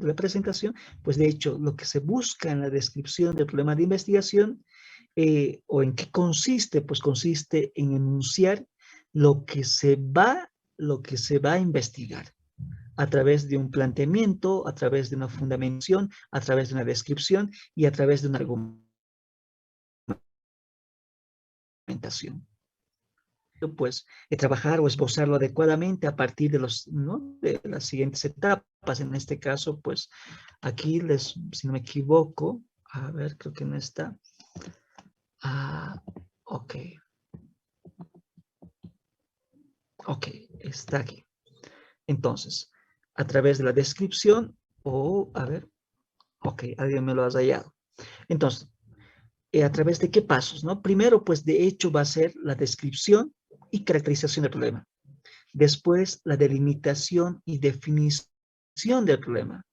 de la presentación, pues de hecho lo que se busca en la descripción del problema de investigación o en qué consiste, pues consiste en enunciar lo que se va a investigar a través de un planteamiento, a través de una fundamentación, a través de una descripción y a través de una argumentación. Pues trabajar o esbozarlo adecuadamente a partir de de las siguientes etapas. En este caso, pues aquí si no me equivoco, a ver, creo que no está. Ok. Ok, está aquí. Entonces, a través de la descripción a ver, ok, alguien me lo ha hallado. Entonces, ¿a través de qué pasos, no? Primero, pues de hecho va a ser la descripción y caracterización del problema. Después, la delimitación y definición del problema.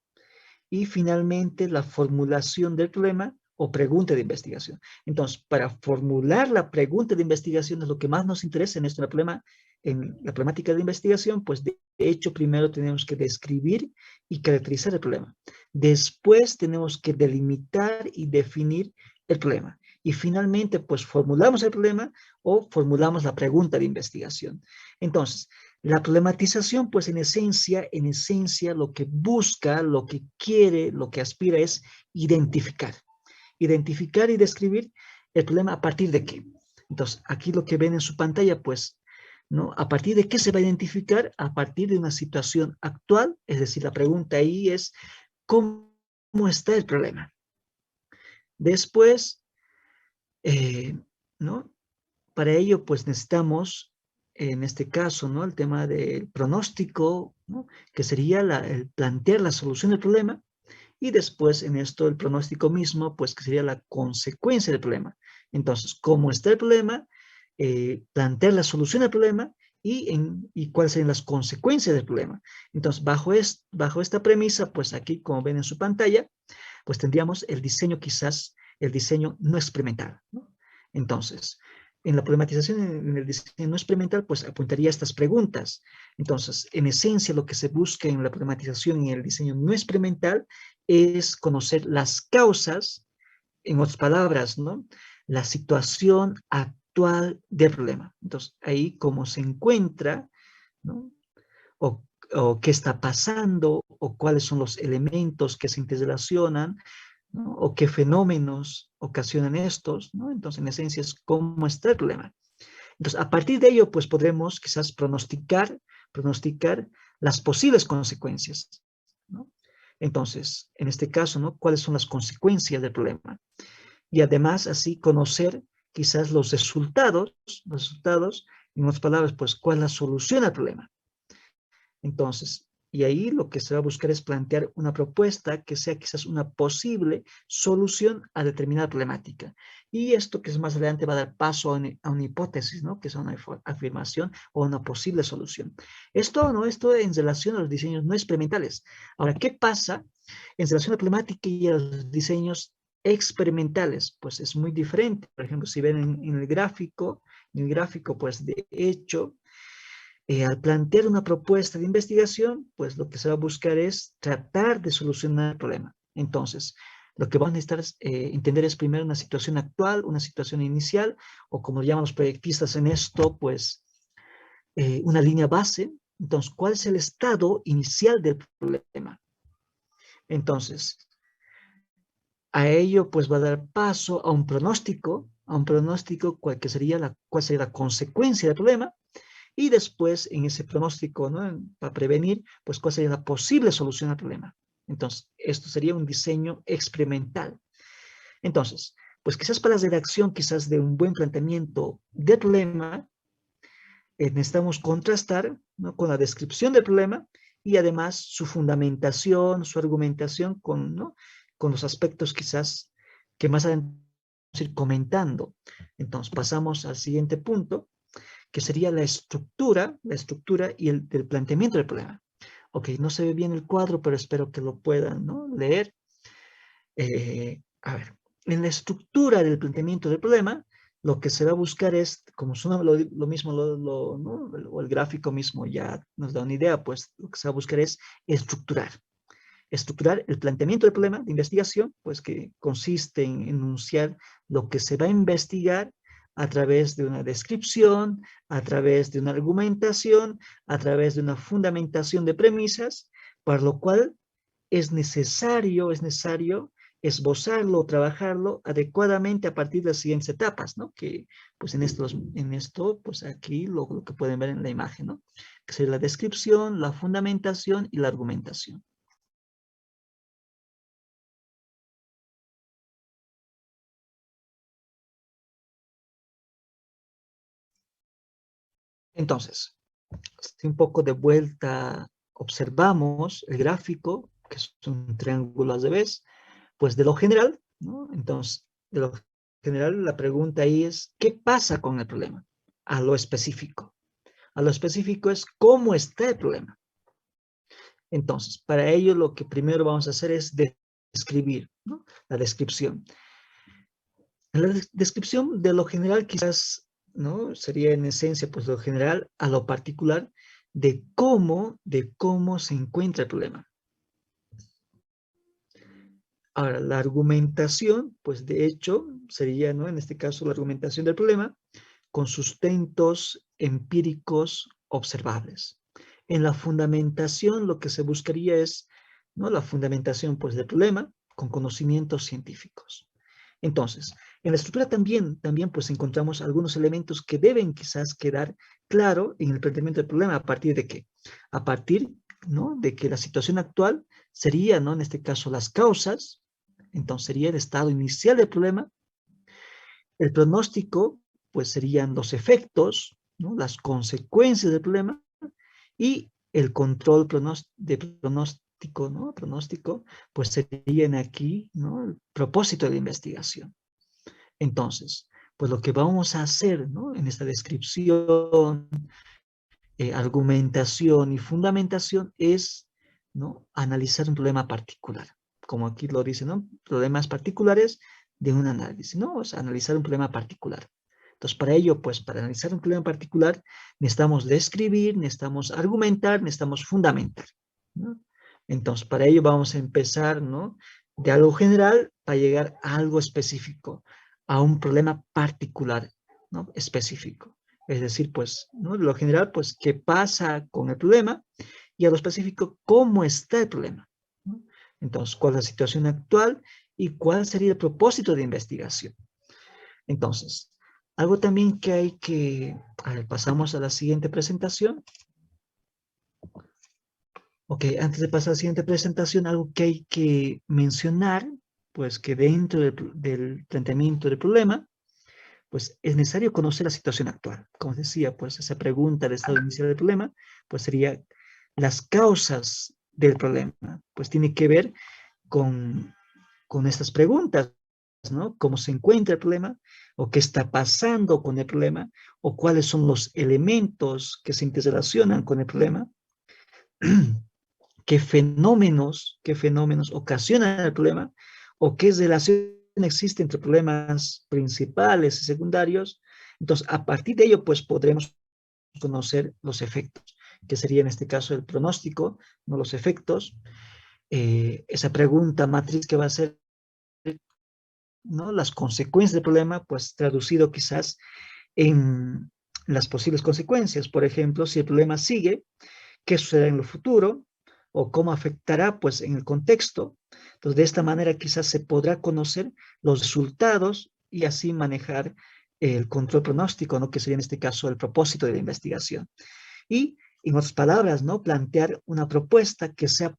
Y finalmente, la formulación del problema o pregunta de investigación. Entonces, para formular la pregunta de investigación es lo que más nos interesa en este problema, en la problemática de investigación, pues de hecho primero tenemos que describir y caracterizar el problema. Después tenemos que delimitar y definir el problema. Y finalmente, pues formulamos el problema o formulamos la pregunta de investigación. Entonces, la problematización, pues en esencia, lo que busca, lo que quiere, lo que aspira es identificar. Identificar y describir el problema a partir de qué. Entonces, aquí lo que ven en su pantalla, pues, ¿no? ¿A partir de qué se va a identificar? A partir de una situación actual, es decir, la pregunta ahí es, ¿cómo está el problema? Después, ¿no? Para ello, pues necesitamos, en este caso, ¿no? El tema del pronóstico, ¿no? Que sería el plantear la solución del problema. Y después, en esto, el pronóstico mismo, pues que sería la consecuencia del problema. Entonces, ¿cómo está el problema? Plantear la solución del problema y cuáles serían las consecuencias del problema. Entonces, bajo esta premisa, pues aquí, como ven en su pantalla, pues tendríamos el diseño quizás, el diseño no experimental, ¿no? Entonces, en la problematización, en el diseño no experimental, pues apuntaría a estas preguntas. Entonces, en esencia, lo que se busca en la problematización y en el diseño no experimental es conocer las causas, en otras palabras, ¿no? La situación actual del problema. Entonces, ahí cómo se encuentra, ¿no? O, o qué está pasando, o cuáles son los elementos que se interrelacionan, ¿no? O qué fenómenos ocasionan estos, ¿no? Entonces, en esencia, es cómo está el problema. Entonces, a partir de ello, pues podremos quizás pronosticar las posibles consecuencias, ¿no? Entonces, en este caso, ¿no? ¿Cuáles son las consecuencias del problema? Y además, así conocer quizás los resultados, en otras palabras, pues, ¿cuál es la solución al problema? Entonces, y ahí lo que se va a buscar es plantear una propuesta que sea quizás una posible solución a determinada problemática. Y esto que es más adelante va a dar paso a una hipótesis, ¿no? Que es una afirmación o una posible solución. Esto en relación a los diseños no experimentales. Ahora, ¿qué pasa en relación a la problemática y a los diseños experimentales? Pues es muy diferente. Por ejemplo, si ven en el gráfico, pues de hecho, al plantear una propuesta de investigación, pues lo que se va a buscar es tratar de solucionar el problema. Entonces, lo que vamos a necesitar entender es primero una situación actual, una situación inicial, o como llaman los proyectistas en esto, pues una línea base. Entonces, ¿cuál es el estado inicial del problema? Entonces, a ello pues va a dar paso a un pronóstico, cuál sería la consecuencia del problema. Y después, en ese pronóstico, ¿no? Para prevenir, pues cuál sería la posible solución al problema. Entonces, esto sería un diseño experimental. Entonces, pues quizás para la redacción, quizás de un buen planteamiento del problema, necesitamos contrastar, ¿no? Con la descripción del problema y además su fundamentación, su argumentación ¿no? Con los aspectos quizás que más adelante vamos a ir comentando. Entonces, pasamos al siguiente punto, que sería la estructura y el planteamiento del problema. Ok, no se ve bien el cuadro, pero espero que lo puedan, ¿no? Leer. A ver, en la estructura del planteamiento del problema, lo que se va a buscar es, como su nombre, lo mismo, ¿no? O el gráfico mismo ya nos da una idea, pues lo que se va a buscar es estructurar. estructurar el planteamiento del problema de investigación, pues que consiste en enunciar lo que se va a investigar a través de una descripción, a través de una argumentación, a través de una fundamentación de premisas, para lo cual es necesario esbozarlo, trabajarlo adecuadamente a partir de las siguientes etapas, ¿no? Que, pues en esto, pues aquí lo que pueden ver en la imagen, ¿no? Que sería la descripción, la fundamentación y la argumentación. Entonces, si un poco de vuelta observamos el gráfico, que es un triángulo a la vez, pues de lo general, ¿no? Entonces, de lo general, la pregunta ahí es, ¿qué pasa con el problema? A lo específico. A lo específico es, ¿cómo está el problema? Entonces, para ello lo que primero vamos a hacer es describir, ¿no? La descripción. En la descripción de lo general quizás, ¿no? Sería en esencia, pues lo general a lo particular de cómo se encuentra el problema. Ahora, la argumentación, pues de hecho, sería, ¿no? En este caso, la argumentación del problema con sustentos empíricos observables. En la fundamentación, lo que se buscaría es, ¿no? La fundamentación, pues, del problema con conocimientos científicos. Entonces, en la estructura también pues encontramos algunos elementos que deben quizás quedar claro en el planteamiento del problema. ¿A partir de qué? A partir, ¿no? De que la situación actual sería, ¿no? En este caso, las causas. Entonces, sería el estado inicial del problema. El pronóstico, pues serían los efectos, ¿no? Las consecuencias del problema y el control de pronóstico, ¿no? Pronóstico, pues serían aquí, ¿no? El propósito de la investigación. Entonces, pues lo que vamos a hacer, ¿no? En esta descripción, argumentación y fundamentación es, ¿no? Analizar un problema particular. Como aquí lo dice, ¿no? Problemas particulares de un análisis, ¿no? O sea, analizar un problema particular. Entonces, para ello, pues, para analizar un problema particular, necesitamos describir, necesitamos argumentar, necesitamos fundamentar, ¿no? Entonces, para ello vamos a empezar, ¿no? De algo general para llegar a algo específico, a un problema particular, ¿no? Específico. Es decir, pues, ¿no? De lo general, pues, ¿qué pasa con el problema? Y a lo específico, ¿cómo está el problema? ¿No? Entonces, ¿cuál es la situación actual? ¿Y cuál sería el propósito de investigación? Entonces, algo también que hay que... A ver, pasamos a la siguiente presentación. Ok, antes de pasar a la siguiente presentación, algo que hay que mencionar, pues que dentro del planteamiento del problema, pues es necesario conocer la situación actual. Como decía, pues esa pregunta del estado inicial del problema, pues sería las causas del problema, pues tiene que ver con, con estas preguntas, ¿no? ¿Cómo se encuentra el problema? ¿O qué está pasando con el problema? ¿O cuáles son los elementos que se interrelacionan con el problema? ¿Qué fenómenos ocasionan el problema? ¿O qué relación existe entre problemas principales y secundarios? Entonces, a partir de ello, pues podremos conocer los efectos, que sería en este caso el pronóstico, no los efectos. Esa pregunta matriz que va a ser, ¿no? Las consecuencias del problema, pues traducido quizás en las posibles consecuencias. Por ejemplo, si el problema sigue, ¿qué sucederá en el futuro? ¿O cómo afectará, pues, en el contexto? Entonces, de esta manera quizás se podrá conocer los resultados y así manejar el control pronóstico, ¿no? Que sería en este caso el propósito de la investigación. Y, en otras palabras, ¿no? Plantear una propuesta que sea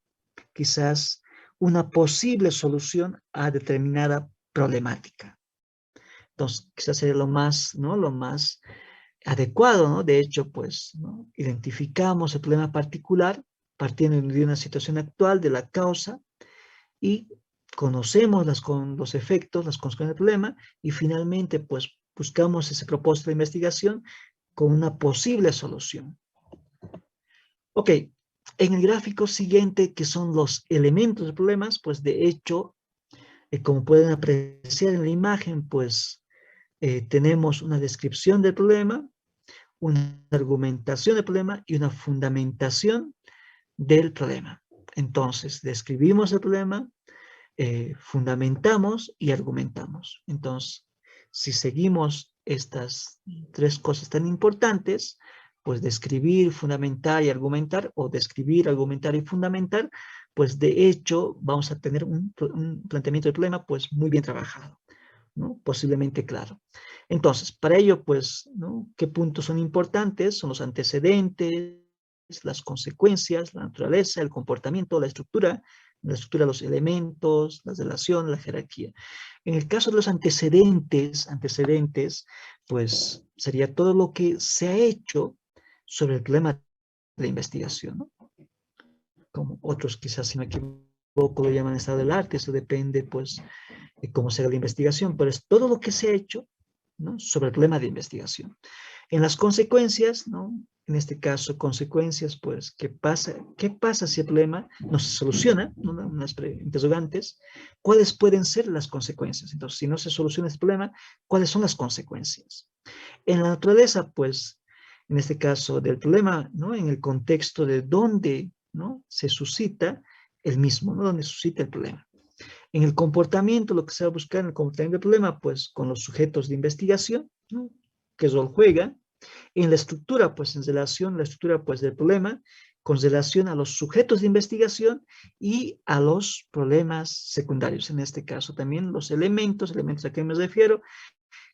quizás una posible solución a determinada problemática. Entonces, quizás sería lo más, ¿no? Lo más adecuado, ¿no? De hecho, pues, ¿no? Identificamos el problema particular partiendo de una situación actual, de la causa, y conocemos los efectos, las consecuencias del problema, y finalmente, pues, buscamos ese propósito de investigación con una posible solución. Ok, en el gráfico siguiente, que son los elementos de problemas, pues, de hecho, como pueden apreciar en la imagen, pues, tenemos una descripción del problema, una argumentación del problema y una fundamentación del problema. Entonces, describimos el problema, fundamentamos y argumentamos. Entonces, si seguimos estas tres cosas tan importantes, pues describir, fundamentar y argumentar, o describir, argumentar y fundamentar, pues de hecho vamos a tener un planteamiento del problema pues muy bien trabajado, ¿no? Posiblemente claro. Entonces, para ello, pues, ¿no? ¿Qué puntos son importantes? Son los antecedentes, las consecuencias, la naturaleza, el comportamiento, la estructura de los elementos, las relaciones, la jerarquía. En el caso de los antecedentes, pues sería todo lo que se ha hecho sobre el problema de investigación, ¿no? Como otros quizás, si me equivoco, lo llaman estado del arte, eso depende, pues, de cómo será la investigación, pero es todo lo que se ha hecho, ¿no? Sobre el problema de investigación. En las consecuencias, ¿no? En este caso, consecuencias, pues, ¿qué pasa si el problema no se soluciona? ¿No? Unas interrogantes. ¿Cuáles pueden ser las consecuencias? Entonces, si no se soluciona este problema, ¿cuáles son las consecuencias? En la naturaleza, pues, en este caso del problema, ¿no? En el contexto de dónde, ¿no? Se suscita el mismo, ¿no? Donde suscita el problema. En el comportamiento, lo que se va a buscar en el comportamiento del problema, pues con los sujetos de investigación, ¿no? ¿Qué rol juega? En la estructura, pues en relación a la estructura pues, del problema, con relación a los sujetos de investigación y a los problemas secundarios. En este caso también los elementos a que me refiero,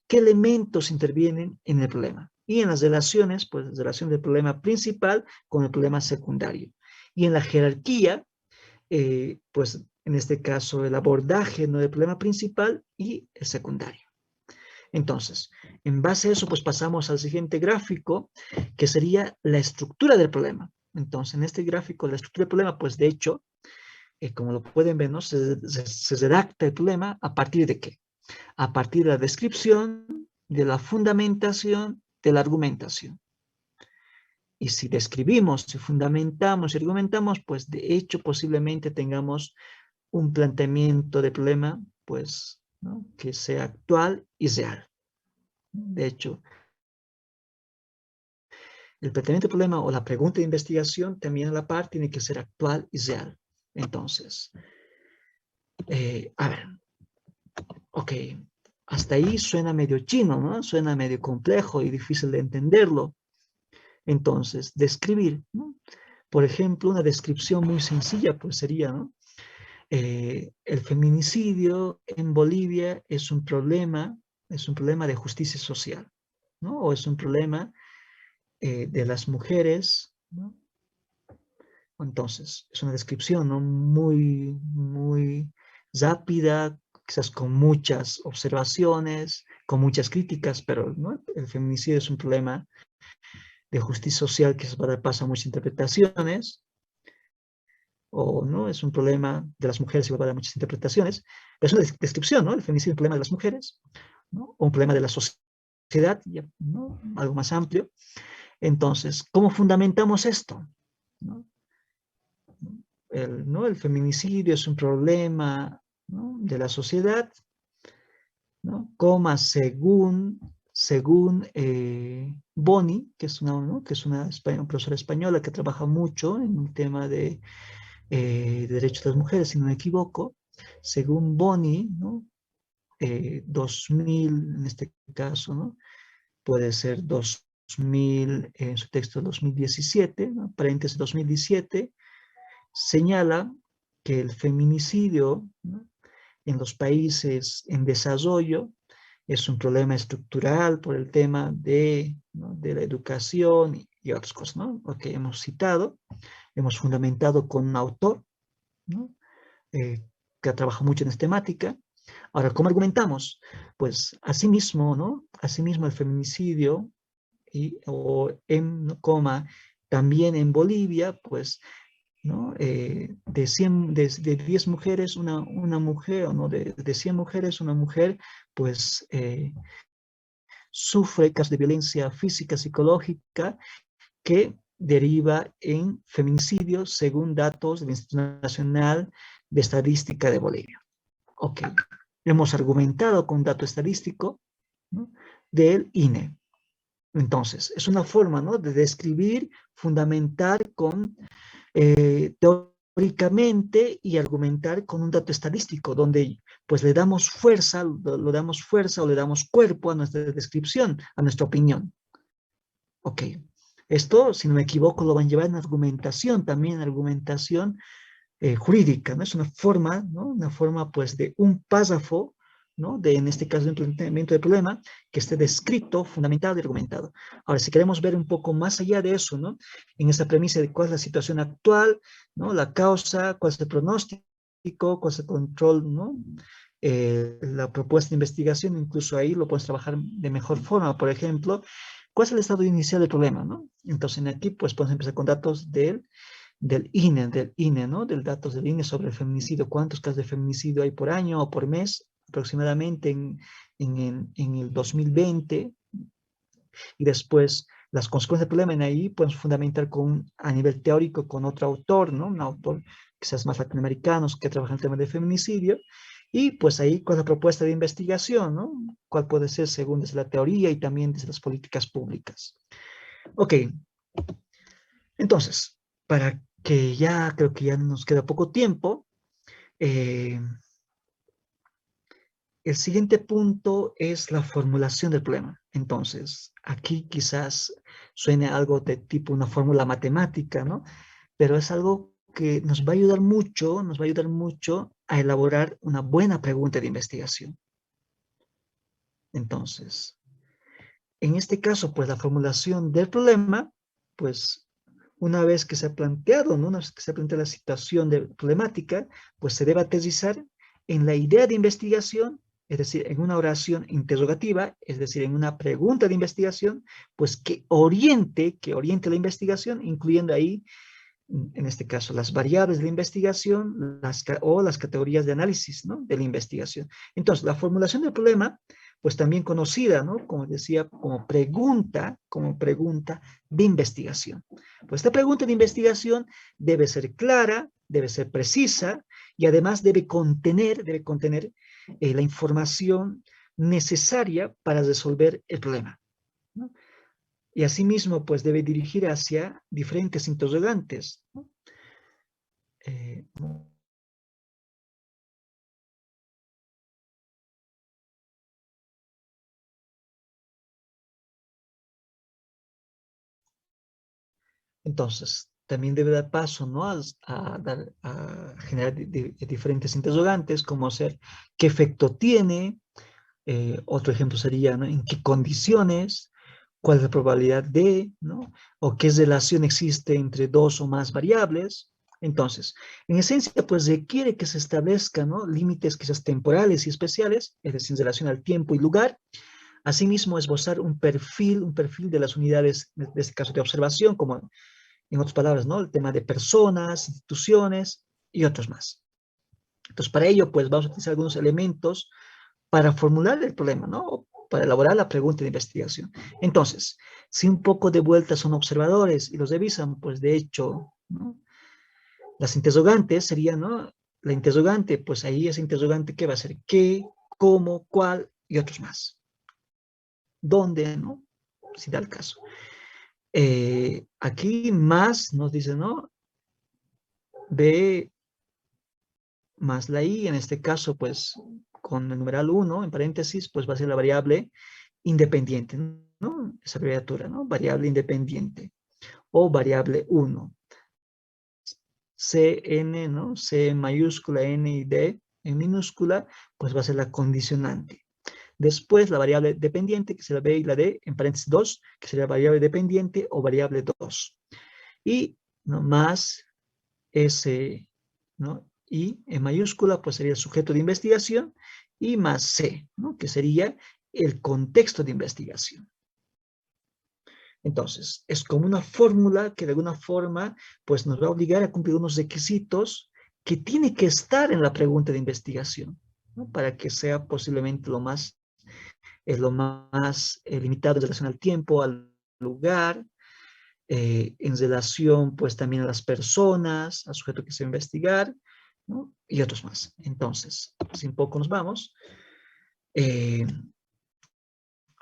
qué elementos intervienen en el problema. Y en las relaciones, pues la relación del problema principal con el problema secundario. Y en la jerarquía, pues en este caso el abordaje, ¿no? Del problema principal y el secundario. Entonces, en base a eso, pues pasamos al siguiente gráfico, que sería la estructura del problema. Entonces, en este gráfico, la estructura del problema, pues de hecho, como lo pueden ver, ¿no? Se redacta el problema a partir de ¿qué? A partir de la descripción, de la fundamentación, de la argumentación. Y si describimos, si fundamentamos y argumentamos, pues de hecho posiblemente tengamos un planteamiento de problema, pues, ¿no? Que sea actual y real. De hecho, el planteamiento de problema o la pregunta de investigación también a la par tiene que ser actual y real. Entonces, a ver, ok, hasta ahí suena medio chino, ¿no? Suena medio complejo y difícil de entenderlo. Entonces, describir, ¿no? Por ejemplo, una descripción muy sencilla, pues sería, ¿no? El feminicidio en Bolivia es un problema de justicia social, ¿no? O es un problema de las mujeres, ¿no? Entonces, es una descripción, ¿no? Muy rápida, quizás con muchas observaciones, con muchas críticas, pero ¿no? El feminicidio es un problema de justicia social que se va a dar paso a muchas interpretaciones, o no es un problema de las mujeres y va a dar muchas interpretaciones, pero es una descripción, ¿no? El feminicidio es un problema de las mujeres, ¿no? O un problema de la sociedad, ¿no? Algo más amplio. Entonces, ¿cómo fundamentamos esto? ¿No? ¿No? El feminicidio es un problema, ¿no? De la sociedad, ¿no? Coma según Boni, que es una, ¿no? Que es una profesora española que trabaja mucho en el tema de derechos de las mujeres, si no me equivoco, según Boni, ¿no? 2000 en este caso, ¿no? Puede ser 2000, en su texto 2017, ¿no? Paréntesis 2017, señala que el feminicidio, ¿no? En los países en desarrollo es un problema estructural por el tema de, ¿no? De la educación y otras cosas, ¿no? Lo que hemos citado, hemos fundamentado con un autor, ¿no? Que trabaja mucho en esta temática. Ahora, ¿cómo argumentamos? Pues asimismo, ¿no? Asimismo el feminicidio también en Bolivia, pues, ¿no? De 10 mujeres, una mujer, o no, de 100 mujeres, una mujer, pues, sufre casos de violencia física, psicológica, que deriva en feminicidio según datos del Instituto Nacional de Estadística de Bolivia. Ok, hemos argumentado con un dato estadístico, ¿no? Del INE. Entonces, es una forma, ¿no? De describir, fundamentar con teóricamente y argumentar con un dato estadístico, donde pues le damos fuerza, lo damos fuerza o le damos cuerpo a nuestra descripción, a nuestra opinión. Ok. Esto, si no me equivoco, lo van a llevar en argumentación, también argumentación jurídica, ¿no? Es una forma, ¿no? Una forma, pues, de un párrafo, ¿no? De, en este caso, de un planteamiento de problema que esté descrito, fundamentado y argumentado. Ahora, si queremos ver un poco más allá de eso, ¿no? En esa premisa de cuál es la situación actual, ¿no? La causa, cuál es el pronóstico, cuál es el control, ¿no? La propuesta de investigación, incluso ahí lo puedes trabajar de mejor forma. Por ejemplo, ¿cuál es el estado inicial del problema, ¿no? Entonces, aquí, pues, podemos empezar con datos del INE, ¿no? Del datos del INE sobre el feminicidio, cuántos casos de feminicidio hay por año o por mes, aproximadamente en el 2020, y después las consecuencias del problema en ahí podemos fundamentar a nivel teórico con otro autor, ¿no? Un autor quizás más latinoamericanos que trabaja en el tema de feminicidio, y pues ahí con la propuesta de investigación, ¿no? ¿Cuál puede ser según desde la teoría y también desde las políticas públicas? Ok, entonces, para que ya creo que ya nos queda poco tiempo, eh, el siguiente punto es la formulación del problema. Entonces, aquí quizás suene algo de tipo una fórmula matemática, ¿no? Pero es algo que nos va a ayudar mucho, nos va a ayudar mucho a elaborar una buena pregunta de investigación. Entonces, en este caso, pues la formulación del problema, pues una vez que se ha planteado, ¿no? Una vez que se ha planteado la situación de problemática, pues se debe aterrizar en la idea de investigación, es decir, en una oración interrogativa, es decir, en una pregunta de investigación, pues que oriente la investigación, incluyendo ahí, en este caso, las variables de la investigación o las categorías de análisis, ¿no? De la investigación. Entonces, la formulación del problema, pues también conocida, ¿no? Como decía, como pregunta de investigación. Pues esta pregunta de investigación debe ser clara, debe ser precisa y además debe contener la información necesaria para resolver el problema, ¿no? Y asimismo, pues debe dirigir hacia diferentes interrogantes, ¿no? Eh, entonces, también debe dar paso, ¿no? A generar diferentes interrogantes, como ser qué efecto tiene, otro ejemplo sería, ¿no? En qué condiciones, cuál es la probabilidad de, ¿no? O qué relación existe entre dos o más variables. Entonces, en esencia, pues requiere que se establezcan, ¿no? Límites quizás temporales y especiales, es decir, en relación al tiempo y lugar. Asimismo, esbozar un perfil de las unidades, de este caso de observación, como en otras palabras, ¿no? El tema de personas, instituciones y otros más. Entonces, para ello, pues vamos a utilizar algunos elementos para formular el problema, ¿no? Para elaborar la pregunta de investigación. Entonces, si un poco de vuelta son observadores y los revisan, pues de hecho, ¿no? Las interrogantes serían, ¿no? La interrogante, pues ahí esa interrogante, ¿qué va a ser? ¿Qué? ¿Cómo? ¿Cuál? Y otros más. ¿Dónde? ¿No? Si da el caso. Aquí más nos dice, ¿no? B más la I, en este caso, pues con el numeral 1, en paréntesis, pues va a ser la variable independiente, ¿no? Esa abreviatura, ¿no? Variable independiente o variable 1. CN, ¿no? C en mayúscula, N y D en minúscula, pues va a ser la condicionante. Después la variable dependiente, que será B y la D, en paréntesis 2, que sería variable dependiente o variable 2. Y, ¿no? Más S, ¿no? Y en mayúscula, pues sería el sujeto de investigación, y más C, ¿no? Que sería el contexto de investigación. Entonces, es como una fórmula que de alguna forma, pues nos va a obligar a cumplir unos requisitos que tiene que estar en la pregunta de investigación, ¿no? Para que sea posiblemente lo más limitado en relación al tiempo, al lugar, en relación pues también a las personas, al sujeto que se va a investigar, ¿no? Y otros más. Entonces, sin poco nos vamos. Eh,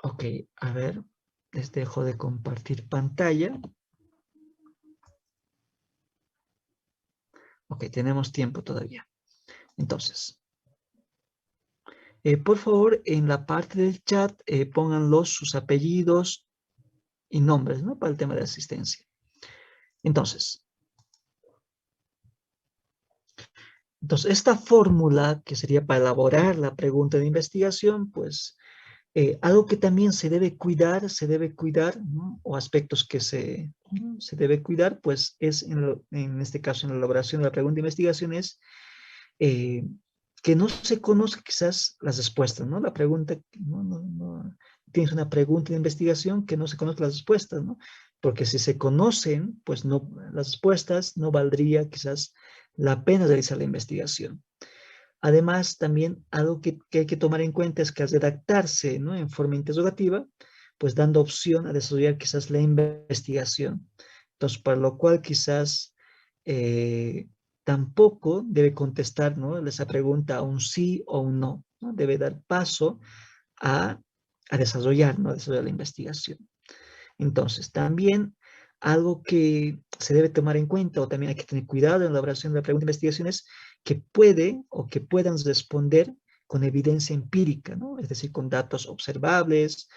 ok, a ver, les dejo de compartir pantalla. Ok, tenemos tiempo todavía. Entonces, por favor, en la parte del chat, pónganlos sus apellidos y nombres, ¿no? Para el tema de asistencia. Entonces, esta fórmula que sería para elaborar la pregunta de investigación, pues, algo que también se debe cuidar, ¿no? O aspectos que se debe cuidar, pues, es en este caso, en la elaboración de la pregunta de investigación, es eh, que no se conozca quizás las respuestas, ¿no? La pregunta, tienes una pregunta de investigación que no se conozcan las respuestas, ¿no? Porque si se conocen, pues no, las respuestas no valdría quizás la pena realizar la investigación. Además, también algo que hay que tomar en cuenta es que al redactarse, ¿no? En forma interrogativa, pues dando opción a desarrollar quizás la investigación. Entonces, para lo cual quizás tampoco debe contestar, ¿no? Esa pregunta a un sí o un no, ¿no? Debe dar paso a, desarrollar, ¿no? A desarrollar la investigación. Entonces, también algo que se debe tomar en cuenta o también hay que tener cuidado en la elaboración de la pregunta de investigación es que puede o que puedan responder con evidencia empírica, ¿no? Es decir, con datos observables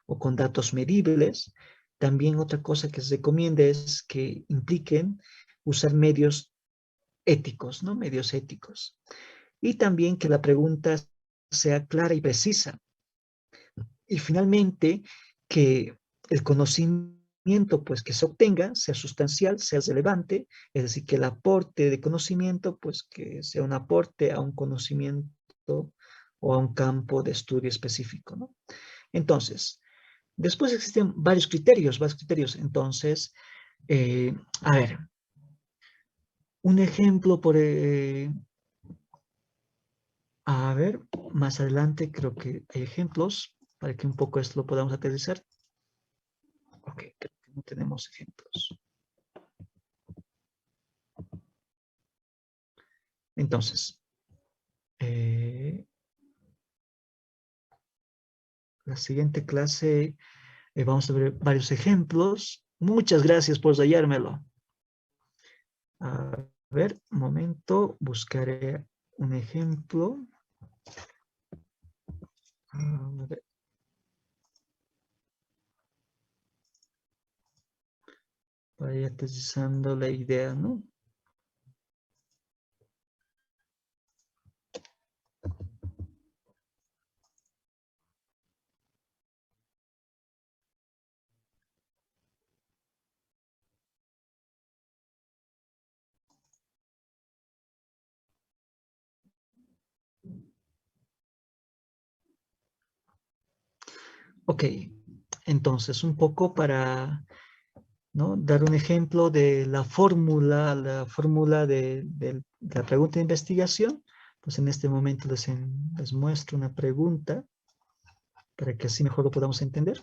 o con datos medibles. También otra cosa que se recomienda es que impliquen usar medios éticos, ¿no? Medios éticos. Y también que la pregunta sea clara y precisa. Y finalmente, que el conocimiento pues, que se obtenga sea sustancial, sea relevante, es decir, que el aporte de conocimiento, pues que sea un aporte a un conocimiento o a un campo de estudio específico, ¿no? Entonces, después existen varios criterios, Entonces, a ver, un ejemplo a ver, más adelante creo que hay ejemplos para que un poco esto lo podamos aterrizar. Ok, creo que no tenemos ejemplos. Entonces, la siguiente clase vamos a ver varios ejemplos. Muchas gracias por hallármelo. A ver, un momento, buscaré un ejemplo. A ver. Para ir aterrizando la idea, ¿no? Ok, entonces un poco para, ¿no? Dar un ejemplo de la fórmula de la pregunta de investigación. Pues en este momento les muestro una pregunta para que así mejor lo podamos entender.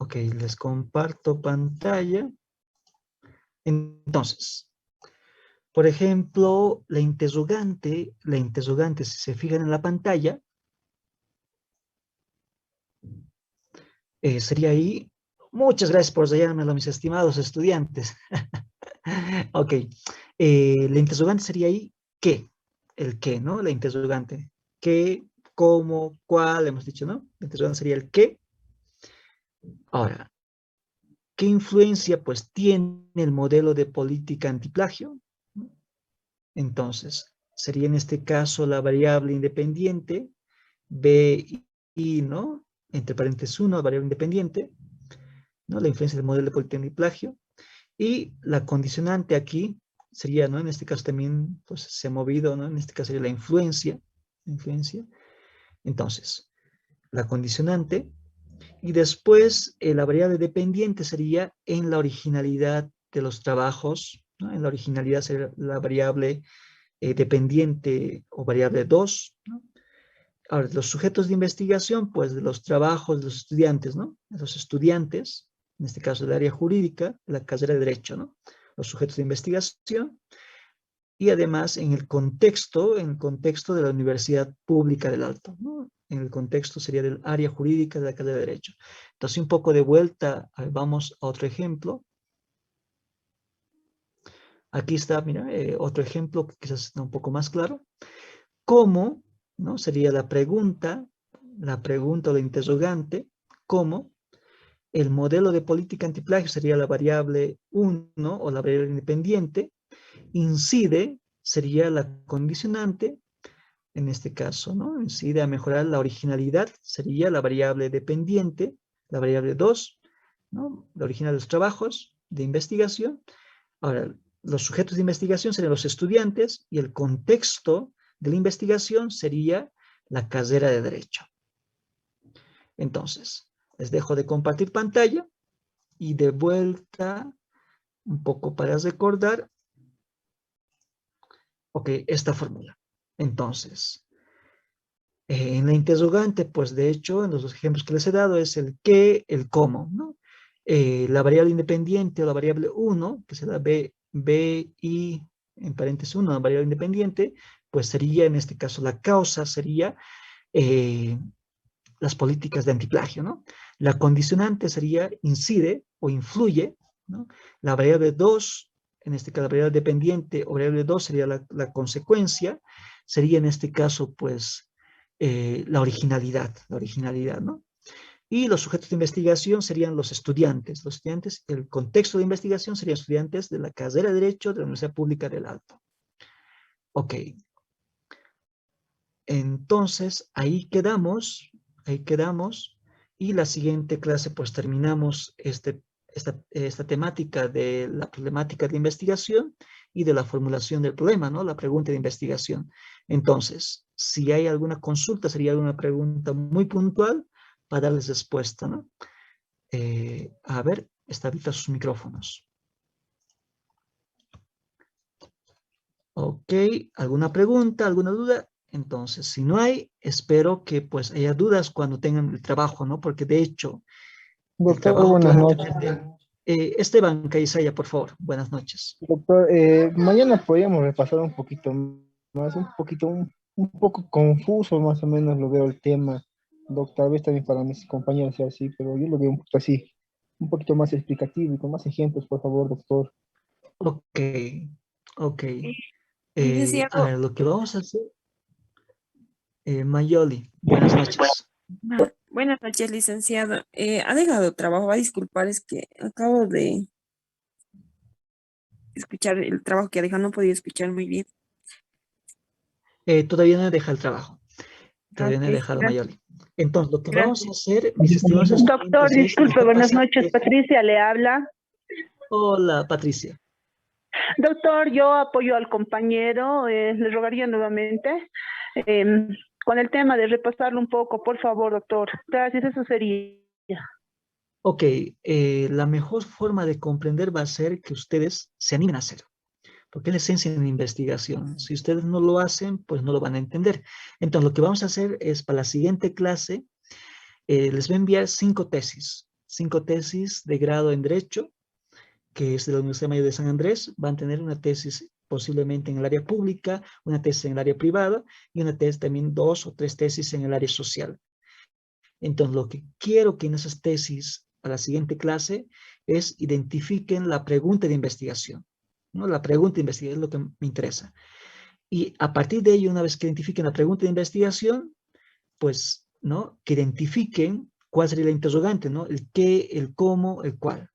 Ok, les comparto pantalla. Entonces, por ejemplo, la interrogante, si se fijan en la pantalla, sería ahí. Muchas gracias por hallármelo, mis estimados estudiantes. Ok, la interrogante sería ahí, ¿qué? El qué, ¿no? La interrogante. ¿Qué? ¿Cómo? ¿Cuál? Hemos dicho, ¿no? La interrogante sería el qué. Ahora, ¿qué influencia, pues, tiene el modelo de política antiplagio? Entonces, sería en este caso la variable independiente, B y, ¿no? Entre paréntesis 1, variable independiente, ¿no? La influencia del modelo de política antiplagio. Y la condicionante aquí sería, ¿no? En este caso también, pues, se ha movido, ¿no? En este caso sería la influencia. Entonces, la condicionante. Y después, la variable dependiente sería en la originalidad de los trabajos, ¿no? En la originalidad sería la variable dependiente o variable 2, ¿no? Ahora, los sujetos de investigación, pues de los trabajos de los estudiantes, ¿no? Los estudiantes, en este caso del área jurídica, de la carrera de Derecho, ¿no? Los sujetos de investigación y además en el contexto de la Universidad Pública del Alto, ¿no? En el contexto sería del área jurídica de la carrera de Derecho. Entonces, un poco de vuelta, vamos a otro ejemplo. Aquí está, mira, otro ejemplo que quizás está un poco más claro. ¿Cómo, no? Sería la pregunta o la interrogante, ¿cómo el modelo de política antiplagio sería la variable 1 o la variable independiente, incide, sería la condicionante, en este caso, ¿no? Incide a mejorar la originalidad, sería la variable dependiente, la variable 2, ¿no? La original de los trabajos de investigación. Ahora, los sujetos de investigación serían los estudiantes y el contexto de la investigación sería la carrera de Derecho. Entonces, les dejo de compartir pantalla y de vuelta un poco para recordar, ok, esta fórmula. Entonces, en la interrogante, pues de hecho, en los dos ejemplos que les he dado es el qué, el cómo, ¿no? La variable independiente o la variable 1, que será b y en paréntesis 1, la variable independiente, pues sería en este caso la causa, sería las políticas de antiplagio, ¿no? La condicionante sería incide o influye, ¿no? La variable 2, en este caso la variable dependiente o variable 2 sería la consecuencia, sería en este caso pues la originalidad, ¿no? Y los sujetos de investigación serían los estudiantes, el contexto de investigación serían estudiantes de la carrera de Derecho de la Universidad Pública del Alto. Ok. Entonces, ahí quedamos, y la siguiente clase pues terminamos esta temática de la problemática de investigación y de la formulación del problema, ¿no? La pregunta de investigación. Entonces, si hay alguna consulta, sería alguna pregunta muy puntual para darles respuesta, ¿no? A ver, estabiliza sus micrófonos. Ok, ¿alguna pregunta, alguna duda? Entonces, si no hay, espero que pues haya dudas cuando tengan el trabajo, ¿no? Porque de hecho, el Doctor, trabajo que buenas van a noches. tener Esteban Caizaya, por favor, buenas noches. Doctor, mañana podríamos repasar un poquito más, un poco confuso más o menos lo veo el tema. Doctor, tal vez también para mis compañeros sea así, pero yo lo veo un poquito así, un poquito más explicativo y con más ejemplos, por favor, doctor. Ok, ok. A Licenciado, ver, lo que vamos a hacer, Mayoli, buenas noches. buenas noches, licenciado. ¿Ha dejado trabajo? Va a disculpar, es que acabo de escuchar el trabajo que ha dejado, no podía escuchar muy bien. Todavía no he dejado el trabajo, todavía Ok, no he dejado gracias. Mayoli. Entonces, lo que vamos a Gracias. hacer, mis estimados Doctor, estudiantes, es disculpe, buenas pasar. noches. Patricia le habla. Hola, Patricia. Doctor, yo apoyo al compañero. Le rogaría nuevamente con el tema de repasarlo un poco, por favor, doctor. Gracias, eso sería. Ok, la mejor forma de comprender va a ser que ustedes se animen a hacerlo, porque es la esencia de la investigación. Si ustedes no lo hacen, pues no lo van a entender. Entonces, lo que vamos a hacer es, para la siguiente clase, les voy a enviar 5 tesis de grado en Derecho, que es de la Universidad Mayor de San Andrés. Van a tener una tesis posiblemente en el área pública, una tesis en el área privada, y una tesis también 2 o 3 tesis en el área social. Entonces, lo que quiero que en esas tesis, a la siguiente clase, es identifiquen la pregunta de investigación, ¿no? La pregunta de investigación es lo que me interesa. Y a partir de ello, una vez que identifiquen la pregunta de investigación, pues, ¿no? Que identifiquen cuál sería la interrogante, ¿no? El qué, el cómo, el cuál.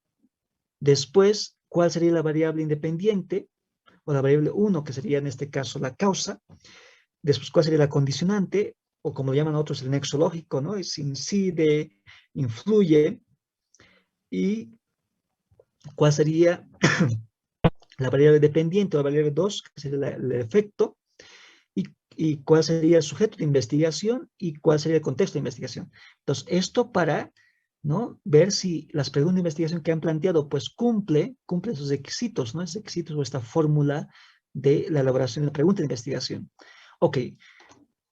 Después, cuál sería la variable independiente, o la variable 1, que sería en este caso la causa. Después, cuál sería la condicionante, o como lo llaman otros, el nexo lógico, ¿no? Es incide, influye, y cuál sería la variable dependiente o la variable 2, que sería el efecto, y cuál sería el sujeto de investigación y cuál sería el contexto de investigación. Entonces, esto para, ¿no? Ver si las preguntas de investigación que han planteado, pues cumple esos requisitos, ¿no? Esos requisitos o esta fórmula de la elaboración de la pregunta de investigación. Ok,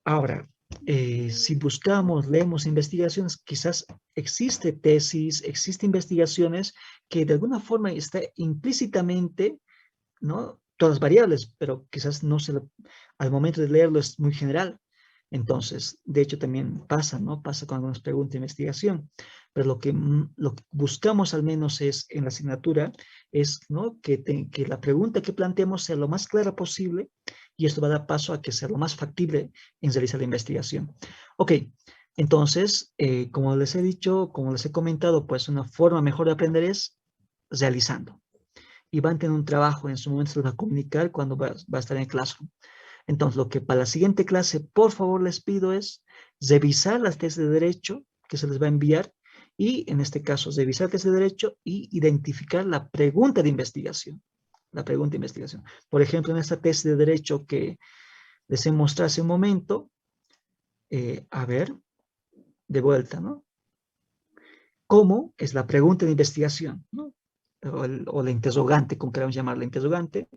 ahora, si buscamos, leemos investigaciones, quizás existe tesis, existe investigaciones que de alguna forma está implícitamente, ¿no? Todas variables, pero quizás no se lo, al momento de leerlo es muy general. Entonces, de hecho también pasa, ¿no? Pasa con algunas preguntas de investigación, pero lo que buscamos al menos es en la asignatura, es, ¿no? Que la pregunta que planteemos sea lo más clara posible y esto va a dar paso a que sea lo más factible en realizar la investigación. Ok, entonces, como les he dicho, como les he comentado, pues una forma mejor de aprender es realizando. Y van a tener un trabajo, en su momento se los va a comunicar cuando va a estar en el Classroom. Entonces, lo que para la siguiente clase, por favor, les pido es revisar las tesis de derecho que se les va a enviar y, en este caso, revisar tesis de derecho y identificar la pregunta de investigación. La pregunta de investigación. Por ejemplo, en esta tesis de derecho que les he mostrado hace un momento, a ver, de vuelta, ¿no? ¿Cómo es la pregunta de investigación, ¿no? O la interrogante, como queramos llamarla, interrogante.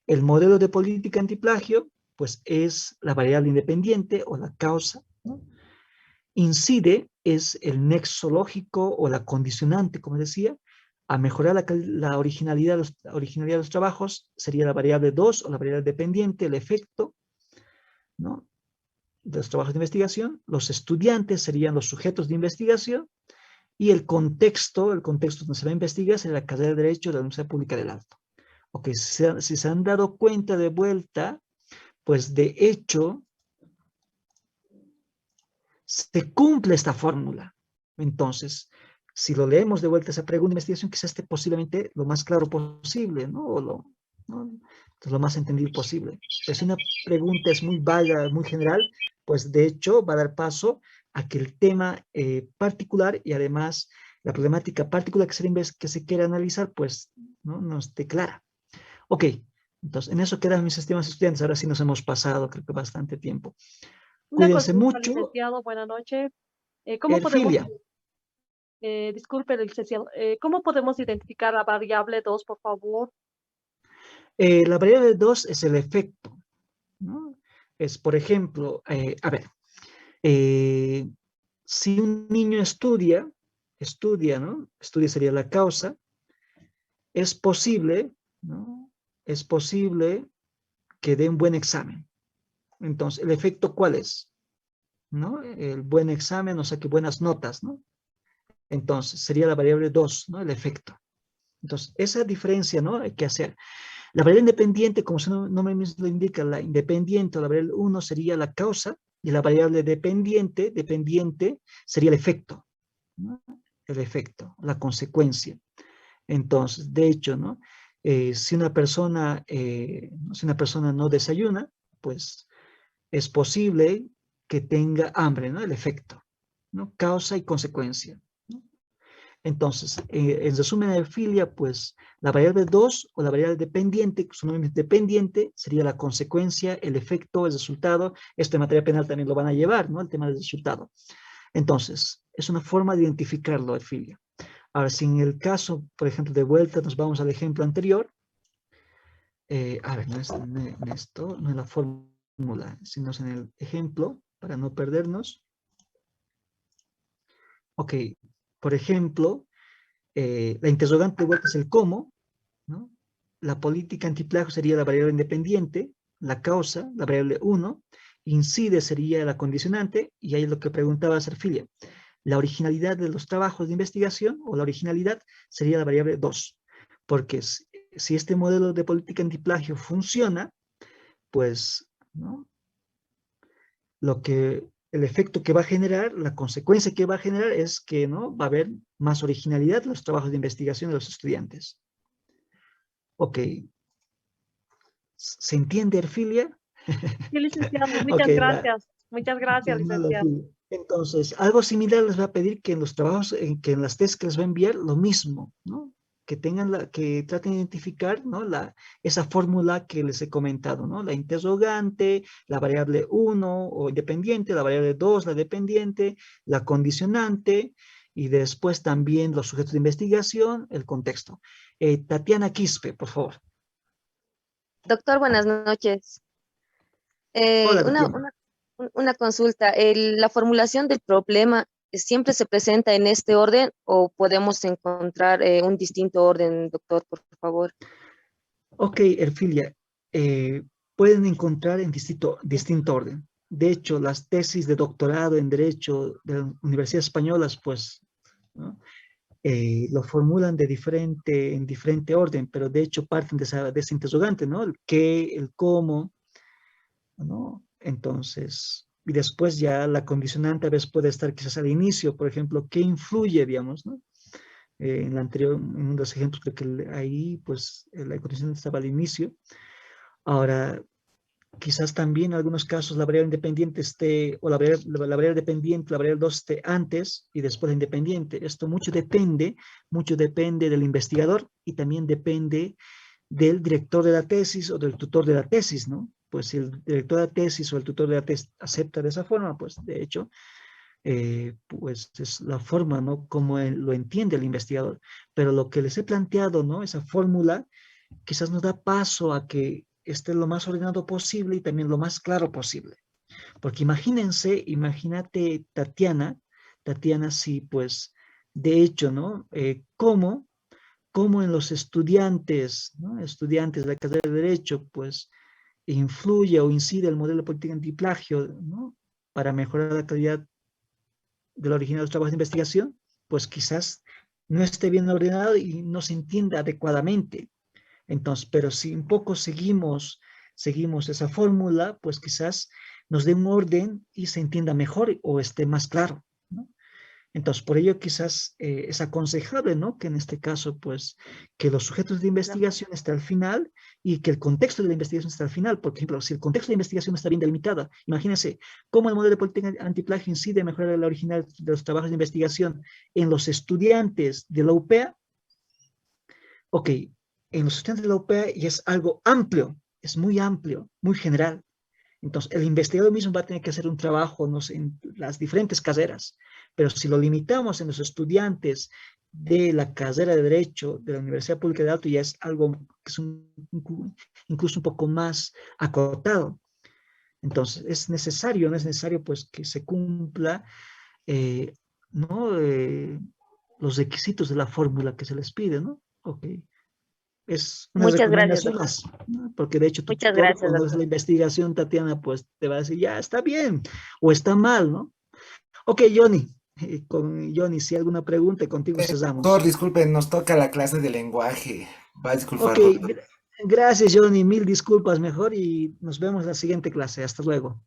El modelo de política antiplagio, pues es la variable independiente o la causa, ¿no? Incide es el nexo lógico o la condicionante, como decía, a mejorar la originalidad de los trabajos, sería la variable 2 o la variable dependiente, el efecto, ¿no? De los trabajos de investigación. Los estudiantes serían los sujetos de investigación y el contexto donde se va a investigar sería la carrera de Derecho de la Universidad Pública del Alto. Ok, si se han dado cuenta de vuelta, pues de hecho, se cumple esta fórmula. Entonces, si lo leemos de vuelta esa pregunta de investigación, quizás esté posiblemente lo más claro posible, ¿no? ¿no? Lo más entendido posible. Pero si una pregunta es muy vaga, muy general, pues de hecho va a dar paso a que el tema particular y además la problemática particular que se quiera analizar, pues no esté clara. Ok, entonces en eso quedan mis estimados estudiantes. Ahora sí nos hemos pasado, creo que bastante tiempo. Una Cuídense consulta, mucho. licenciado, buenas noches. ¿Cómo podemos, Erfilia. disculpe, licenciado, cómo podemos identificar la variable 2, por favor? La variable 2 es el efecto, ¿no? Es, por ejemplo, a ver, si un niño estudia, ¿no? Estudia sería la causa, es posible, ¿no? Es posible que dé un buen examen. Entonces, ¿el efecto cuál es? ¿No? El buen examen, o sea, que buenas notas, ¿no? Entonces, sería la variable 2, ¿no? El efecto. Entonces, esa diferencia, ¿no? Hay que hacer. La variable independiente, como su nombre mismo lo indica, la independiente o la variable 1 sería la causa y la variable dependiente sería el efecto, ¿no? El efecto, la consecuencia. Entonces, de hecho, ¿no? Si una persona no desayuna, pues es posible que tenga hambre, ¿no? El efecto, ¿no? Causa y consecuencia. Entonces, en resumen de filia, pues la variable 2 o la variable dependiente, su nombre es dependiente, sería la consecuencia, el efecto, el resultado. Esto en materia penal también lo van a llevar, ¿no? El tema del resultado. Entonces, es una forma de identificarlo, Erfilia. Ahora, si en el caso, por ejemplo, de vuelta, nos vamos al ejemplo anterior. A ver, no es la fórmula, sino en el ejemplo, para no perdernos. Ok, por ejemplo, la interrogante de vuelta es el cómo, ¿no? La política antiplagio sería la variable independiente, la causa, la variable 1, incide sería la condicionante, y ahí es lo que preguntaba Serfilia. La originalidad de los trabajos de investigación, o la originalidad, sería la variable 2, porque si este modelo de política antiplagio funciona, pues, ¿no? El efecto que va a generar, la consecuencia que va a generar es que, ¿no? Va a haber más originalidad en los trabajos de investigación de los estudiantes. Ok. ¿Se entiende, Erfilia? Sí, licenciado, Ok, muchas gracias. Muchas gracias, licenciado. entonces, algo similar les va a pedir que en los trabajos, que en las tesis que les va a enviar, lo mismo, ¿no? Que traten de identificar, ¿no? Esa fórmula que les he comentado, ¿no? La interrogante, la variable 1 o independiente, la variable 2, la dependiente, la condicionante, y después también los sujetos de investigación, el contexto. Tatiana Quispe, por favor. Doctor, buenas noches. Hola, Una, Tatiana. Una consulta, ¿la formulación del problema siempre se presenta en este orden o podemos encontrar un distinto orden, doctor, por favor? Ok, Erfilia, pueden encontrar en distinto orden. De hecho, las tesis de doctorado en Derecho de las universidades españolas, pues, ¿no? Lo formulan en diferente orden, pero de hecho parten de ese interrogante, ¿no? El qué, el cómo, ¿no? Entonces, y después ya la condicionante a veces puede estar quizás al inicio, por ejemplo, ¿qué influye, digamos, ¿no? En la anterior, en uno de los ejemplos, creo que ahí, pues, la condicionante estaba al inicio. Ahora, quizás también en algunos casos la variable independiente esté, o la variable dependiente, la variable 2 esté antes y después la independiente. Esto mucho depende del investigador y también depende del director de la tesis o del tutor de la tesis, ¿no? Pues si el director de la tesis o el tutor de la tesis acepta de esa forma, pues de hecho, pues es la forma, ¿no? Como lo entiende el investigador. Pero lo que les he planteado, ¿no? Esa fórmula quizás nos da paso a que esté lo más ordenado posible y también lo más claro posible. Porque imagínate Tatiana, sí, pues, de hecho, ¿no? Cómo en los estudiantes, ¿no? Estudiantes de la carrera de Derecho, pues, influye o incide el modelo de política antiplagio, ¿no? Para mejorar la calidad del original de los trabajos de investigación, pues quizás no esté bien ordenado y no se entienda adecuadamente. Entonces, pero si un poco seguimos esa fórmula, pues quizás nos dé un orden y se entienda mejor o esté más claro, ¿no? Entonces, por ello quizás es aconsejable, ¿no? Que en este caso, pues, que los sujetos de investigación estén al final y que el contexto de la investigación esté al final. Por ejemplo, si el contexto de la investigación está bien delimitado, imagínense cómo el modelo de política antiplagio incide en mejorar el original de los trabajos de investigación en los estudiantes de la UPEA. Ok, en los estudiantes de la UPEA y es algo amplio, es muy amplio, muy general. Entonces, el investigador mismo va a tener que hacer un trabajo, no sé, en las diferentes carreras, pero si lo limitamos en los estudiantes de la carrera de Derecho de la Universidad Pública de Alto, ya es algo que es incluso un poco más acotado. Entonces, no es necesario pues que se cumpla, ¿no? Los requisitos de la fórmula que se les pide, ¿no? Ok. Es una Muchas gracias, recomendación doctor. más, ¿no? Porque de hecho tu Muchas tutor, gracias, cuando hace doctor. la investigación, Tatiana, pues te va a decir, ya está bien, o está mal, ¿no? Ok, Johnny, con Johnny, si hay alguna pregunta, contigo Doctor, cesamos. disculpen, nos toca la clase de lenguaje. Va a Ok, disculpar, doctor. gracias, Johnny, mil disculpas mejor y nos vemos en la siguiente clase. Hasta luego.